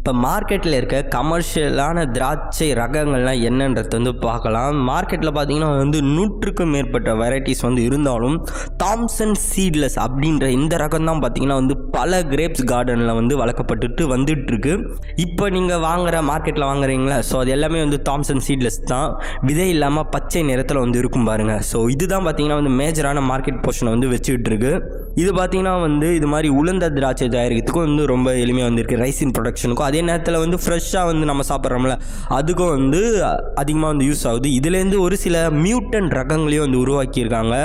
இப்போ மார்க்கெட்டில் இருக்க கமர்ஷியலான திராட்சை ரகங்கள்லாம் என்னன்றது வந்து பார்க்கலாம். மார்க்கெட்டில் பார்த்தீங்கன்னா வந்து 100க்கும் மேற்பட்ட வெரைட்டிஸ் வந்து இருந்தாலும் தாம்சன் சீட்லெஸ் அப்படின்ற இந்த ரகம் தான் பார்த்தீங்கன்னா வந்து பல கிரேப்ஸ் கார்டனில் வந்து வளர்க்கப்பட்டுட்டு வந்துட்டுருக்கு. இப்போ நீங்கள் மார்க்கெட்டில் வாங்குறீங்களா, ஸோ அது எல்லாமே வந்து தாம்சன் சீட்லெஸ் தான். விதை இல்லாமல் பச்சை நிறத்தில் வந்து இருக்கும் பாருங்கள். ஸோ இதுதான் பார்த்தீங்கன்னா வந்து மேஜரான மார்க்கெட் போர்ஷனை வந்து வச்சுக்கிட்டு இருக்கு. இது பார்த்தீங்கன்னா வந்து இது மாதிரி உலர்ந்த திராட்சை தயாரிக்கிறதுக்கும் வந்து ரொம்ப எளிமையாக வந்துருக்கு. ரைசின் ப்ரொடக்ஷனுக்கும் அதே நேரத்தில் வந்து ஃப்ரெஷ்ஷாக வந்து நம்ம சாப்பிட்றோம்ல அதுக்கும் வந்து அதிகமாக வந்து யூஸ் ஆகுது. இதுலேருந்து ஒரு சில மியூட்டன் ரகங்களையும் வந்து உருவாக்கியிருக்காங்க.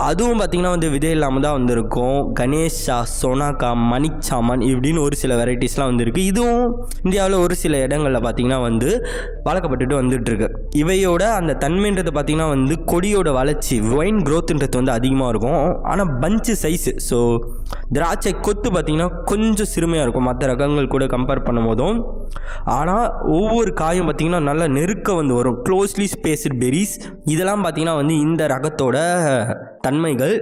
அதுவும் பார்த்திங்கன்னா வந்து விதை இல்லாமல் தான் வந்துருக்கும். கணேஷா, சோனாக்கா, மணிச்சாமன் இப்படின்னு ஒரு சில வெரைட்டிஸ்லாம் வந்துருக்கு. இதுவும் இந்தியாவில் ஒரு சில இடங்களில் பார்த்திங்கன்னா வந்து வளர்க்கப்பட்டுட்டு வந்துட்டுருக்கு. இவையோட அந்த தன்மைன்றது பார்த்திங்கன்னா வந்து கொடியோட வளர்ச்சி வைன் க்ரோத்துன்றது வந்து அதிகமாக இருக்கும். ஆனால் பஞ்சு சைஸு, ஸோ திராட்சை கொத்து பார்த்திங்கன்னா கொஞ்சம் சிறுமையாக இருக்கும் மற்ற ரகங்கள் கூட கம்பேர் பண்ணும் போதும். ஆனால் ஒவ்வொரு காயும் பார்த்திங்கன்னா நல்லா நெருக்க வந்து வரும். க்ளோஸ்லி ஸ்பேஸ்டு பெரிஸ் இதெல்லாம் பார்த்திங்கன்னா வந்து இந்த ரகத்தோட தன்மைகள்.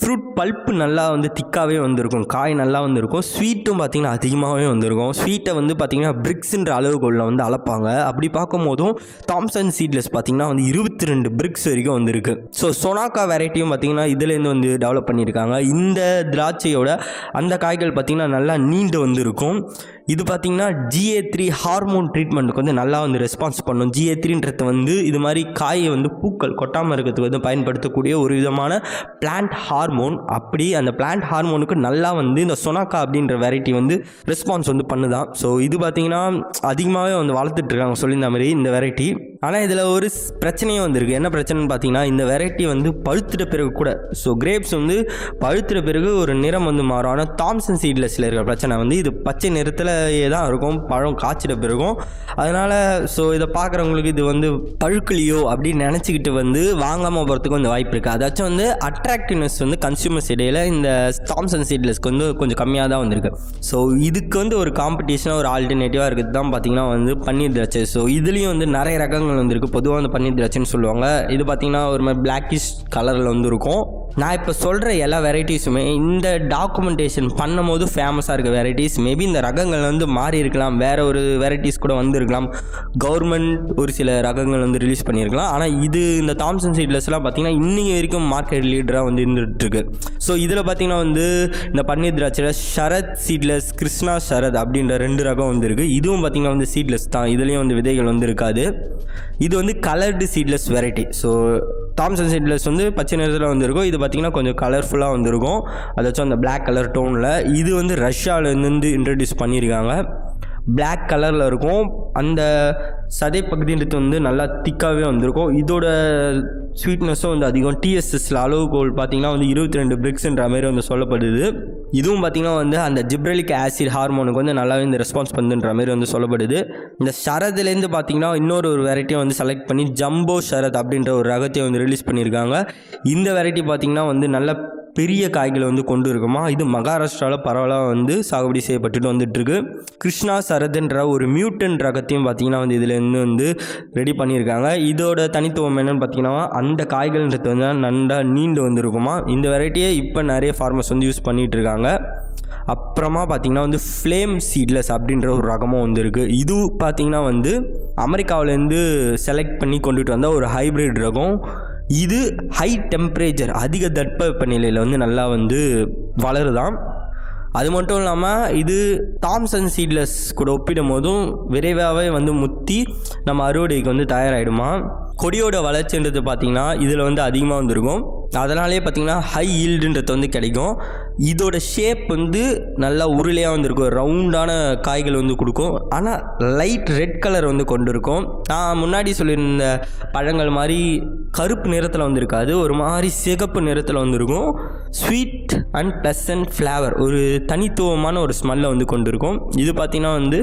ஃப்ரூட் பல்ப்பு நல்லா வந்து திக்காகவே வந்திருக்கும், காய் நல்லா வந்திருக்கும். ஸ்வீட்டும் பார்த்திங்கன்னா அதிகமாகவே வந்திருக்கும். ஸ்வீட்டை வந்து பார்த்திங்கன்னா பிரிக்ஸுன்ற அளவுகோலில் வந்து அளப்பாங்க. அப்படி பார்க்கும் போதும் தாம்சன் சீட்லெஸ் பார்த்திங்கன்னா வந்து 22 பிரிக்ஸ் வரைக்கும் வந்திருக்கு. ஸோ சோனாக்கா வெரைட்டியும் பார்த்திங்கன்னா இதுலேருந்து வந்து டெவலப் பண்ணியிருக்காங்க. இந்த திராட்சையோட அந்த காய்கள் பார்த்திங்கன்னா நல்லா நீண்டு வந்திருக்கும். இது பார்த்திங்கன்னா GA3 ஹார்மோன் ட்ரீட்மெண்ட்டுக்கு வந்து நல்லா வந்து ரெஸ்பான்ஸ் பண்ணும். GA3ன்றது வந்து இது மாதிரி காயை வந்து பூக்கள் கொட்டாமல் இருக்கிறதுக்கு வந்து பயன்படுத்தக்கூடிய ஒரு விதமான பிளான்ட் ஹார்மோன். அப்படி அந்த பிளான்ட் ஹார்மோனுக்கு நல்லா வந்து இந்த சொனாக்கா அப்படின்ற வெரைட்டி வந்து ரெஸ்பான்ஸ் வந்து பண்ணுதான். ஸோ இது பார்த்திங்கன்னா அதிகமாகவே வந்து வளர்த்துட்ருக்காங்க சொல்லியிருந்த மாதிரி இந்த வெரைட்டி. ஆனால் இதில் ஒரு பிரச்சனையும் வந்திருக்கு. என்ன பிரச்சனைன்னு பார்த்தீங்கன்னா இந்த வெரைட்டி வந்து பழுத்துட்ட பிறகு கூட, ஸோ கிரேப்ஸ் வந்து பழுத்துட்ட பிறகு ஒரு நிறம் வந்து மாறும். ஆனால் தாம்சன் சீட்லெஸில் இருக்கிற பிரச்சனை வந்து இது பச்சை நிறத்தில் தான் இருக்கும் பழம் காய்ச்சிட பிறகும். அதனால் ஸோ இதை பார்க்குறவங்களுக்கு இது வந்து பழுக்கலையோ அப்படின்னு நினச்சிக்கிட்டு வந்து வாங்காமல் போகிறதுக்கு வந்து வாய்ப்பு இருக்குது. அதாச்சும் வந்து அட்ராக்டிவ்னஸ் வந்து கன்சியூமர்ஸ் இடையில் இந்த தாம்சன் சீட்லெஸ்க்கு வந்து கொஞ்சம் கம்மியாக தான் வந்திருக்கு. ஸோ இதுக்கு வந்து ஒரு காம்படிஷனாக ஒரு ஆல்டர்னேட்டிவாக இருக்குது தான் பார்த்திங்கன்னா வந்து பன்னீர் திராட்சை. ஸோ இதுலேயும் வந்து நிறைய ரகங்கள் வந்துருக்கு. பொதுவாக வந்து பன்னீர் திராட்சைன்னு சொல்லுவாங்க. இது பார்த்திங்கன்னா ஒரு மாதிரி பிளாக்கிஷ் கலரில் வந்து இருக்கும். நான் இப்போ சொல்கிற எல்லா வெரைட்டிஸுமே இந்த டாக்குமெண்டேஷன் பண்ணும் போது ஃபேமஸாக இருக்க வெரைட்டிஸ். மேபி இந்த ரகங்கள் வந்து மாறி இருக்கலாம், வேறு ஒரு வெரைட்டிஸ் கூட வந்துருக்கலாம். கவர்மெண்ட் ஒரு சில ரகங்கள் வந்து ரிலீஸ் பண்ணியிருக்கலாம். ஆனால் இது இந்த தாம்சன் சீட்லெஸ்லாம் பார்த்திங்கன்னா இன்றைக்கி வரைக்கும் மார்க்கெட் லீடராக வந்து இருந்துகிட்ருக்கு. ஸோ இதில் பார்த்திங்கன்னா வந்து இந்த பன்னீர் திராட்சையில் ஷரத் சீட்லெஸ், கிருஷ்ணா ஷரத் அப்படின்ற 2 ரகம் வந்துருக்கு. இதுவும் பார்த்திங்கன்னா வந்து சீட்லெஸ் தான். இதுலேயும் வந்து விதைகள் வந்து இருக்காது. இது வந்து coloured seedless variety. So Thompson seedless வந்து பச்சை நிறத்தில் வந்துருக்கும். இது பார்த்திங்கன்னா கொஞ்சம் கலர்ஃபுல்லாக வந்துருக்கும், அதாச்சும் அந்த பிளாக் கலர் டோனில். இது வந்து ரஷ்யாவிலேருந்து இன்ட்ரடியூஸ் பண்ணியிருக்காங்க. பிளாக் கலரில் இருக்கும். அந்த சதை பகுதின்றது வந்து நல்லா திக்காகவே வந்திருக்கும். இதோட ஸ்வீட்னஸும் வந்து அதிகம். TSSல அளவுகோல் பார்த்திங்கன்னா வந்து 22 பிரிக்ஸ்ன்ற மாதிரி வந்து சொல்லப்படுது. இதுவும் பார்த்திங்கன்னா வந்து அந்த ஜிப்ரலிக் ஆசிட் ஹார்மோனுக்கு வந்து நல்லாவே இந்த ரெஸ்பான்ஸ் பண்ணுன்ற மாதிரி வந்து சொல்லப்படுது. இந்த ஷரத்லேருந்து பார்த்திங்கன்னா இன்னொரு வெரைட்டியை வந்து செலக்ட் பண்ணி ஜம்போ ஷரத் அப்படின்ற ஒரு ரகத்தை வந்து ரிலீஸ் பண்ணியிருக்காங்க. இந்த வெரைட்டி பார்த்திங்கன்னா வந்து நல்ல பெரிய காய்களை வந்து கொண்டு இருக்குமா. இது மகாராஷ்டிராவில் பரவலாக வந்து சாகுபடி செய்யப்பட்டுட்டு வந்துட்டுருக்கு. கிருஷ்ணா சரத்ன்ற ஒரு மியூட்டன் ரகத்தையும் பார்த்திங்கன்னா வந்து இதுலேருந்து வந்து ரெடி பண்ணியிருக்காங்க. இதோட தனித்துவம் என்னென்னு பார்த்திங்கன்னா அந்த காய்கள்ன்றது வந்து நல்லா நீண்டு வந்துருக்குமா. இந்த வெரைட்டியை இப்போ நிறைய ஃபார்மர்ஸ் வந்து யூஸ் பண்ணிகிட்டு இருக்காங்க. அப்புறமா பார்த்திங்கன்னா வந்து ஃப்ளேம் சீட்லெஸ் அப்படின்ற ஒரு ரகமும் வந்துருக்கு. இது பார்த்திங்கன்னா வந்து அமெரிக்காவிலேருந்து செலக்ட் பண்ணி கொண்டுட்டு வந்த ஒரு ஹைப்ரிட் ரகம். இது ஹை டெம்பரேச்சர், அதிக தட்பவெப்பநிலையில் வந்து நல்லா வந்து வளருதான். அது மட்டும் இல்லாமல் இது தாம்சன் சீட்லெஸ் கூட ஒப்பிடும் போதும் விரைவாகவே வந்து முத்தி நம்ம அறுவடைக்கு வந்து தயாராகிடுமா. கொடியோட வளர்ச்சின்றது பார்த்திங்கன்னா இதில் வந்து அதிகமாக வந்துருக்கும். அதனாலே பார்த்திங்கன்னா ஹை ஈல்டுன்றது வந்து கிடைக்கும். இதோட ஷேப் வந்து நல்லா உருளையாக வந்துருக்கும். ரவுண்டான காய்கள் வந்து கொடுக்கும். ஆனால் லைட் ரெட் கலர் வந்து கொண்டு இருக்கும். நான் முன்னாடி சொல்லியிருந்த பழங்கள் மாதிரி கருப்பு நிறத்தில் வந்துருக்காது, ஒரு மாதிரி சிகப்பு நிறத்தில் வந்துருக்கும். ஸ்வீட் அண்ட் ப்ளசன்ட் ஃப்ளேவர், ஒரு தனித்துவமான ஒரு ஸ்மெல்லை வந்து கொண்டு இருக்கும். இது பார்த்திங்கன்னா வந்து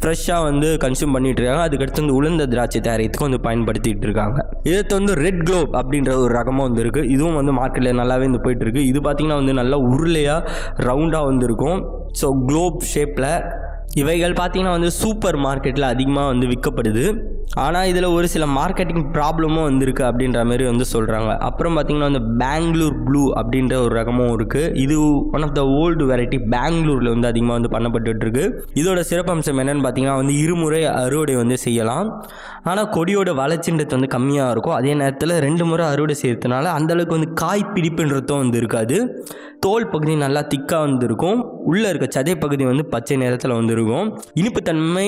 ஃப்ரெஷ்ஷாக வந்து கன்சியூம் பண்ணிகிட்டு இருக்காங்க. அதுக்கடுத்து வந்து உலர்ந்த திராட்சை தயாரிக்கிறதுக்கு வந்து பயன்படுத்திகிட்டு இருக்காங்க. இதை வந்து ரெட் குளோப் அப்படின்ற ஒரு ரகமாக வந்து இருக்குது. இதுவும் வந்து மார்க்கெட்டில் நல்லாவே வந்து போயிட்டுருக்கு. இது பார்த்திங்கன்னா வந்து நல்லா உருளையாக ரவுண்டாக வந்துருக்கும். ஸோ குளோப் ஷேப்பில் இவைகள் பார்த்திங்கன்னா வந்து சூப்பர் மார்க்கெட்டில் அதிகமாக வந்து விற்கப்படுது. ஆனால் இதில் ஒரு சில மார்க்கெட்டிங் ப்ராப்ளமும் வந்திருக்கு அப்படின்ற மாதிரி வந்து சொல்கிறாங்க. அப்புறம் பார்த்திங்கன்னா வந்து பெங்களூர் ப்ளூ அப்படின்ற ஒரு ரகமும் இருக்குது. இது one of the old variety, பெங்களூரில் வந்து அதிகமாக வந்து பண்ணப்பட்டுருக்கு. இதோட சிறப்பம்சம் என்னென்னு பார்த்தீங்கன்னா வந்து இருமுறை அறுவடை வந்து செய்யலாம். ஆனால் கொடியோட வளர்ச்சின்றது வந்து கம்மியாக இருக்கும். அதே நேரத்தில் 2 முறை அறுவடை செய்யறதுனால அந்தளவுக்கு வந்து காய் பிடிப்புன்றதும் வந்து இருக்காது. தோல் பகுதி நல்லா திக்காக வந்துருக்கும். உள்ளே இருக்க சதை பகுதி வந்து பச்சை நிறத்தில் வந்துருக்கும். இனிப்புத்தன்மை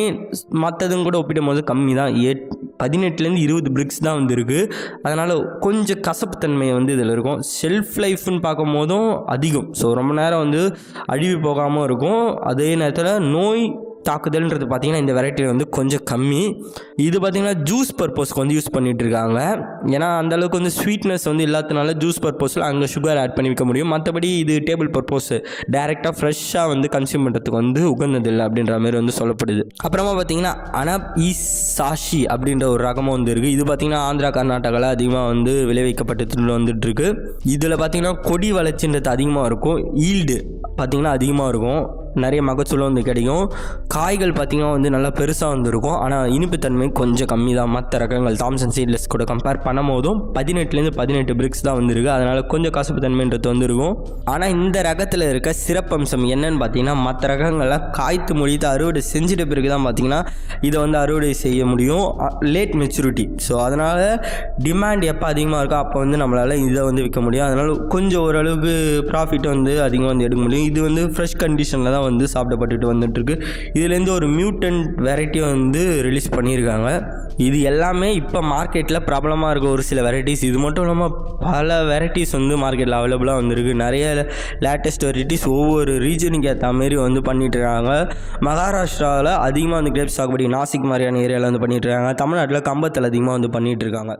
மற்றதும் கூட ஒப்பிடும் போது கம்மி தான். 18லேருந்து 20 பிரிக்ஸ் தான் வந்துருக்கு. அதனால் கொஞ்சம் கசப்புத்தன்மை வந்து இதில் இருக்கும். ஷெல்ஃப் லைஃப்னு பார்க்கும் போதும் அதிகம். ஸோ ரொம்ப நேரம் வந்து அழிவு போகாமல் இருக்கும். அதே நேரத்தில் நோய் தாக்குதல்ன்றது பார்த்திங்கன்னா இந்த வெரைட்டியில் வந்து கொஞ்சம் கம்மி. இது பார்த்திங்கன்னா ஜூஸ் பர்பஸ்க்கு வந்து யூஸ் பண்ணிகிட்டு இருக்காங்க. ஏன்னா அந்தளவுக்கு வந்து ஸ்வீட்னஸ் வந்து இல்லாததுனால ஜூஸ் பர்பஸில் அங்கே சுகர் ஆட் பண்ணி வைக்க முடியும். மற்றபடி இது டேபிள் பர்பஸ் டைரெக்டாக ஃப்ரெஷ்ஷாக வந்து கன்சியூம் பண்ணுறதுக்கு வந்து உகந்ததில்லை அப்படின்ற மாதிரி வந்து சொல்லப்படுது. அப்புறமா பார்த்திங்கன்னா அனபிசாஷி அப்படின்ற ஒரு ரகமும் வந்து இருக்குது. இது பார்த்திங்கன்னா ஆந்திரா கர்நாடகாவில் அதிகமாக வந்து விளைவிக்கப்பட்டு வந்துட்டுருக்கு. இதில் பார்த்திங்கன்னா கொடி வளர்ச்சின்றது அதிகமாக இருக்கும். ஈல்டு பார்த்திங்கன்னா அதிகமாக இருக்கும். நிறைய மகசூலும் வந்து கிடைக்கும். காய்கள் பார்த்திங்கன்னா வந்து நல்லா பெருசாக வந்துருக்கும். ஆனால் இனிப்புத்தன்மை கொஞ்சம் கம்மி தான். மற்ற ரகங்கள் தாம்சன் சீட்லெஸ் கூட கம்பேர் பண்ணும் போதும் 18லேருந்து 18 பிரிக்ஸ் தான் வந்துருக்கு. அதனால் கொஞ்சம் கசப்பு தன்மைன்றது வந்துருக்கும். ஆனால் இந்த ரகத்தில் இருக்க சிறப்பம்சம் என்னன்னு பார்த்தீங்கன்னா மற்ற ரகங்கள்லாம் காய்த்து முடித்து அறுவடை செஞ்சிட்ட பிறகு தான் பார்த்திங்கன்னா இதை வந்து அறுவடை செய்ய முடியும். Late maturity. ஸோ அதனால் டிமாண்ட் எப்போ அதிகமாக இருக்கோ அப்போ வந்து நம்மளால் இதை வந்து விற்க முடியும். அதனால் கொஞ்சம் ஓரளவுக்கு ப்ராஃபிட் வந்து அதிகமாக வந்து எடுக்க முடியும். இது வந்து ஃப்ரெஷ் கண்டிஷனில் தான் வந்து சாப்பிடப்பட்டுட்டு வந்துட்டுருக்கு. இதுலேருந்து ஒரு மியூட்டன்ட் வெரைட்டி வந்து ரிலீஸ் பண்ணியிருக்காங்க. இது எல்லாமே இப்போ மார்க்கெட்டில் பிரபலமாக இருக்க ஒரு சில வெரைட்டிஸ். இது மட்டும் இல்லாமல் பல வெரைட்டிஸ் வந்து மார்க்கெட்டில் அவைலபிளாக வந்துருக்கு. நிறைய லேட்டஸ்ட் வெரைட்டிஸ் ஒவ்வொரு ரீஜனுக்கு ஏற்ற மாரி வந்து பண்ணிட்டுருக்காங்க. மகாராஷ்டிராவில் அதிகமாக வந்து கிரேப்ஸ் சாகுபடி நாசிக் மாதிரியான ஏரியாவில் வந்து பண்ணிட்டுருக்காங்க. தமிழ்நாட்டில் கம்பத்தில் அதிகமாக வந்து பண்ணிகிட்ருக்காங்க.